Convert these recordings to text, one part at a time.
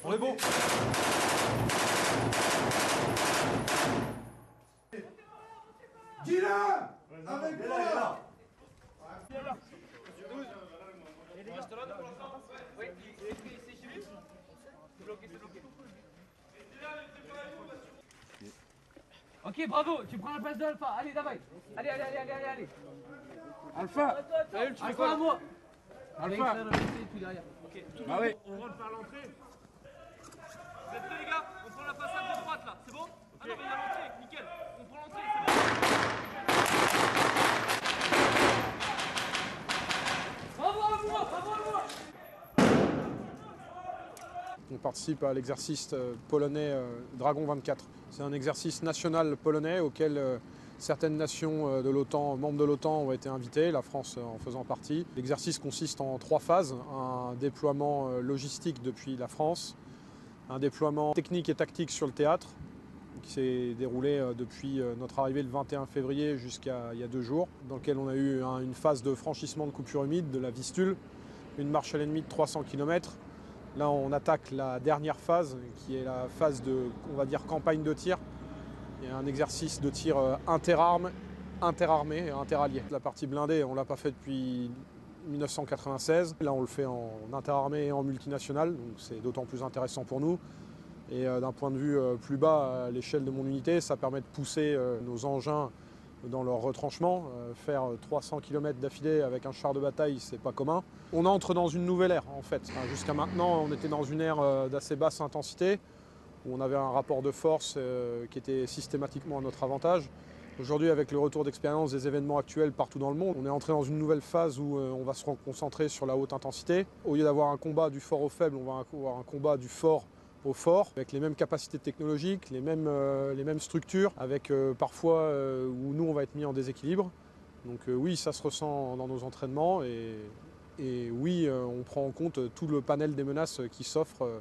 On est bon. Dis-le avec moi. Ok, bravo, tu prends la place de Alpha. Allez, davai. Allez. Alpha. Alpha à moi. Alpha. Ok, Bah oui. on rentre par l'entrée. Vous êtes prêts les gars? On prend la façade de droite là, c'est bon? Ah non, mais il y a l'entrée, nickel. On prend l'entrée, c'est bon. Bravo à moi. On participe à l'exercice polonais Dragon 24. C'est un exercice national polonais auquel certaines nations de l'OTAN, membres de l'OTAN, ont été invitées, la France en faisant partie. L'exercice consiste en 3 phases. Un déploiement logistique depuis la France, un déploiement technique et tactique sur le théâtre, qui s'est déroulé depuis notre arrivée le 21 février jusqu'à il y a 2 jours, dans lequel on a eu une phase de franchissement de coupure humide de la Vistule, une marche à l'ennemi de 300 km. Là, on attaque la dernière phase, qui est la phase de, on va dire, campagne de tir. Il y a un exercice de tir interarmé et interallié. La partie blindée, on ne l'a pas fait depuis 1996. Là, on le fait en interarmé et en multinational, donc c'est d'autant plus intéressant pour nous. Et d'un point de vue plus bas, à l'échelle de mon unité, ça permet de pousser nos engins dans leur retranchement. Faire 300 km d'affilée avec un char de bataille, c'est pas commun. On entre dans une nouvelle ère en fait. Jusqu'à maintenant, on était dans une ère d'assez basse intensité, où on avait un rapport de force qui était systématiquement à notre avantage. Aujourd'hui, avec le retour d'expérience des événements actuels partout dans le monde, on est entré dans une nouvelle phase où on va se concentrer sur la haute intensité. Au lieu d'avoir un combat du fort au faible, on va avoir un combat du fort au fort, avec les mêmes capacités technologiques, les mêmes structures, avec parfois où nous on va être mis en déséquilibre. Donc oui, ça se ressent dans nos entraînements et oui, on prend en compte tout le panel des menaces qui s'offrent,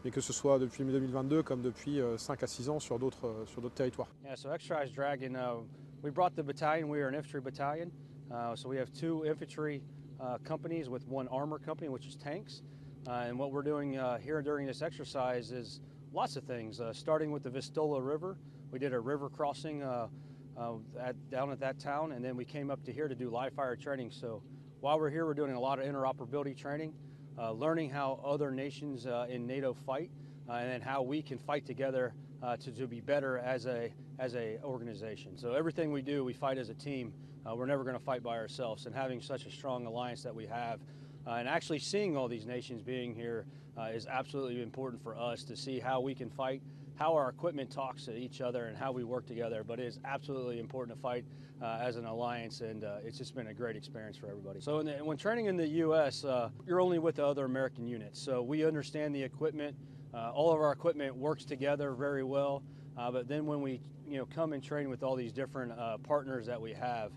mais que ce soit depuis 2022 comme depuis 5 à 6 ans sur d'autres territoires. Yeah, so Exercise Dragon, we brought the battalion. We are an infantry battalion, so we have 2 infantry companies with 1 armor company, which is tanks. And what we're doing here during this exercise is lots of things, starting with the Vistula River. We did a river crossing down at that town, and then we came up to here to do live fire training. So while we're here, we're doing a lot of interoperability training, learning how other nations in NATO fight, and then how we can fight together to be better as a organization. So everything we do, we fight as a team. We're never going to fight by ourselves, and having such a strong alliance that we have, and actually seeing all these nations being here is absolutely important for us to see how we can fight, how our equipment talks to each other, and how we work together. But it is absolutely important to fight as an alliance, and it's just been a great experience for everybody. So when training in the U.S., you're only with the other American units, so we understand the equipment. All of our equipment works together very well, but then when we come and train with all these different partners that we have,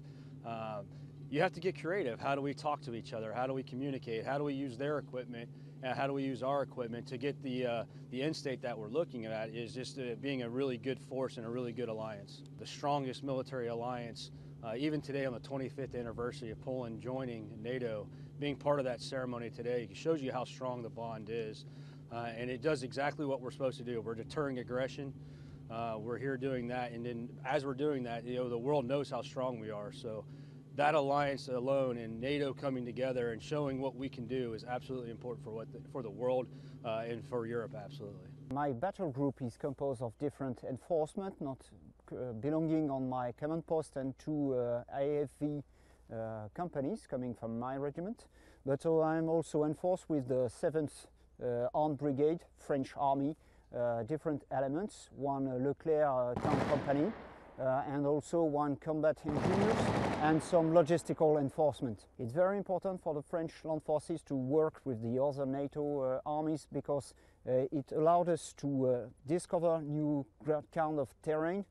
you have to get creative. How do we talk to each other? How do we communicate? How do we use their equipment? And how do we use our equipment to get the end state that we're looking at is just being a really good force and a really good alliance. The strongest military alliance, even today on the 25th anniversary of Poland joining NATO, being part of that ceremony today shows you how strong the bond is. And it does exactly what we're supposed to do. We're deterring aggression. We're here doing that, and then as we're doing that, the world knows how strong we are. So that alliance alone and NATO coming together and showing what we can do is absolutely important for the world and for Europe, absolutely. My battle group is composed of different enforcement, not belonging on my command post, and two AFV companies coming from my regiment. But I'm also enforced with the 7th Armed Brigade, French Army, different elements, one Leclerc tank company, and also one combat engineers and some logistical enforcement. It's very important for the French land forces to work with the other NATO armies because it allowed us to discover new kind of terrain,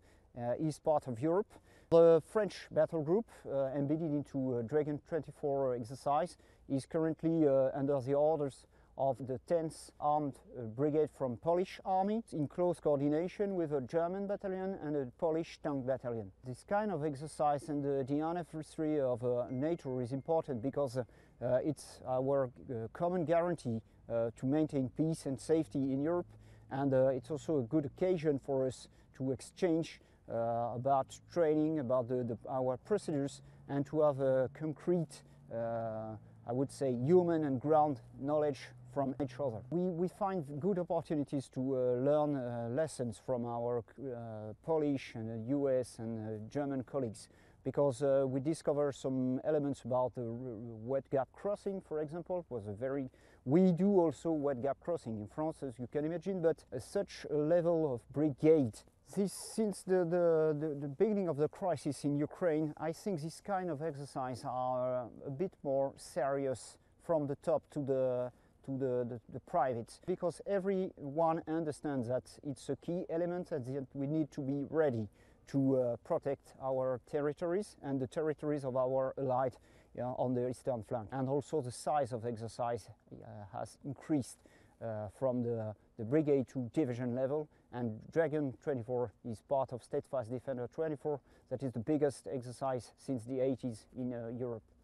east part of Europe. The French battle group embedded into Dragon 24 exercise is currently under the orders of the 10th Armed Brigade from Polish Army, in close coordination with a German battalion and a Polish tank battalion. This kind of exercise and the anniversary of NATO is important because it's our common guarantee to maintain peace and safety in Europe, and it's also a good occasion for us to exchange about training, about our procedures, and to have a concrete, I would say, human and ground knowledge from each other. We find good opportunities to learn lessons from our Polish and US and German colleagues, because we discover some elements about the wet gap crossing, for example. We do also wet gap crossing in France, as you can imagine, but such a level of brigade. Since the beginning of the crisis in Ukraine, I think this kind of exercise are a bit more serious from the top to the private, because everyone understands that it's a key element and that we need to be ready to protect our territories and the territories of our allied on the eastern flank. And also the size of exercise has increased from the brigade to division level, and Dragon 24 is part of Steadfast Defender 24. That is the biggest exercise since the 80s in Europe.